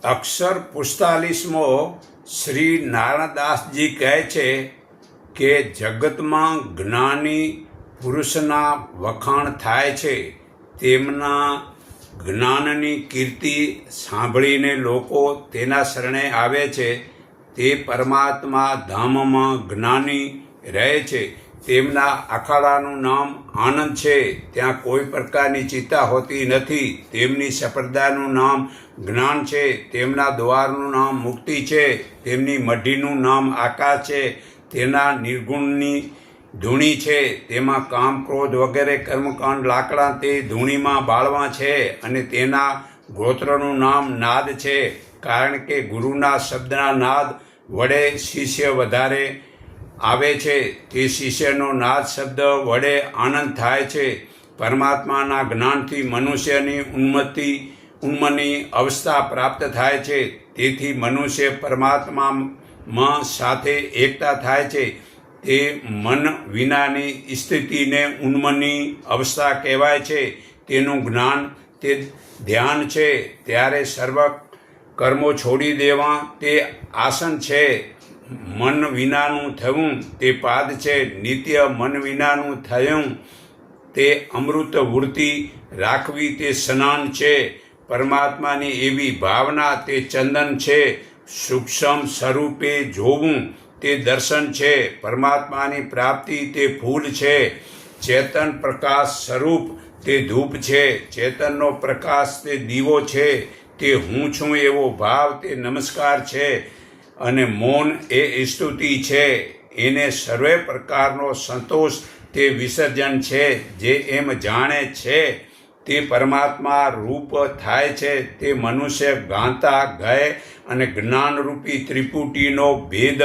અક્ષર 45મો શ્રી નારાયણદાસજી કહે છે કે જગતમાં જ્ઞાની પુરુષના વખાણ થાય છે. તેમના જ્ઞાનની કીર્તિ સાંભળીને લોકો તેના શરણે આવે છે. તે પરમાત્મા ધામમાં જ્ઞાની રહે છે. તેમના અખાડાનું નામ આનંદ છે. ત્યાં કોઈ પ્રકારની ચિંતા હોતી નથી. તેમની સંપ્રદાયનું નામ જ્ઞાન છે. તેમના દ્વારનું નામ મુક્તિ છે. તેમની મઢીનું નામ આકાશ છે. તેના નિર્ગુણની ધૂણી છે. તેમાં કામ ક્રોધ વગેરે કર્મકાંડ લાકડા તે ધૂણીમાં બાળવા છે. અને તેના ગોત્રનું નામ નાદ છે. કારણ કે ગુરુના શબ્દના નાદ વડે શિષ્ય વધારે આવે છે. તે શિષ્યનો નાદ શબ્દ વડે આનંદ થાય છે. પરમાત્માના જ્ઞાનથી મનુષ્યની ઉન્મની અવસ્થા પ્રાપ્ત થાય છે. તેથી મનુષ્ય પરમાત્મામાં સાથે એકતા થાય છે. તે મન વિનાની સ્થિતિને ઉન્મની અવસ્થા કહેવાય છે. તેનું જ્ઞાન તે ધ્યાન છે. ત્યારે સર્વ કર્મો છોડી દેવા તે આસન છે. મન વિનાનું થવું તે પાદ છે. નિત્ય મન વિનાનું થયું તે અમૃત વૃત્તિ રાખવી તે સ્નાન છે. પરમાત્માની એવી ભાવના તે ચંદન છે. સૂક્ષ્મ સ્વરૂપે જોવું તે દર્શન છે. પરમાત્માની પ્રાપ્તિ તે ફૂલ છે. ચેતન પ્રકાશ સ્વરૂપ તે ધૂપ છે. ચેતનનો પ્રકાશ તે દીવો છે. તે હું છું એવો ભાવ તે નમસ્કાર છે. અને મૌન એ સ્તુતિ છે. એને સર્વે પ્રકારનો સંતોષ તે વિસર્જન છે. જે એમ જાણે છે તે પરમાત્મા રૂપ થાય છે. તે મનુષ્ય ગાતા ગાય અને જ્ઞાનરૂપી ત્રિપુટીનો ભેદ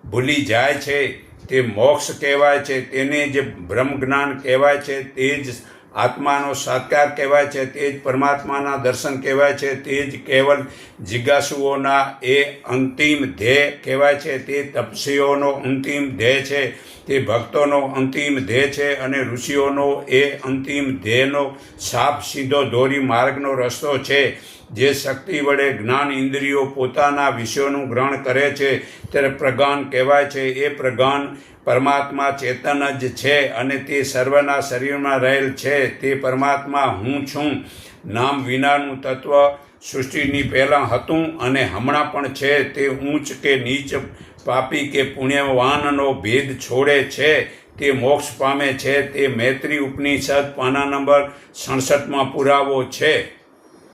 ભૂલી જાય છે. તે મોક્ષ કહેવાય છે. તેને જે બ્રહ્મ જ્ઞાન કહેવાય છે તે જ આત્માનો સાક્ષાત્કાર કહેવાય છે. તે જ પરમાત્માના દર્શન કહેવાય છે. તે જ કેવલ જિજ્ઞાસુઓના એ અંતિમ ધ્યેય કહેવાય છે. તે તપસ્વીઓનો અંતિમ ધ્યેય છે. તે ભક્તોનો અંતિમ ધ્યેય છે. અને ઋષિઓનો એ અંતિમ ધ્યેયનો સાફ સીધો દોરી માર્ગનો રસ્તો છે. જે શક્તિ વડે જ્ઞાન ઇન્દ્રિયો પોતાના વિષયોનું ગ્રહણ કરે છે ત્યારે પ્રજ્ઞાન કહેવાય છે. એ પ્રજ્ઞાન પરમાત્મા ચેતન જ છે. અને તે સર્વના શરીરમાં રહેલ છે. તે પરમાત્મા હું છું નામ વિનાનું તત્વ સૃષ્ટિની પહેલાં હતું અને હમણાં પણ છે. તે ઊંચ કે નીચ પાપી કે પુણ્યવાનનો ભેદ છોડે છે. તે મોક્ષ પામે છે. તે મૈત્રી ઉપનિષદ પાના નંબર 67માં પુરાવો છે.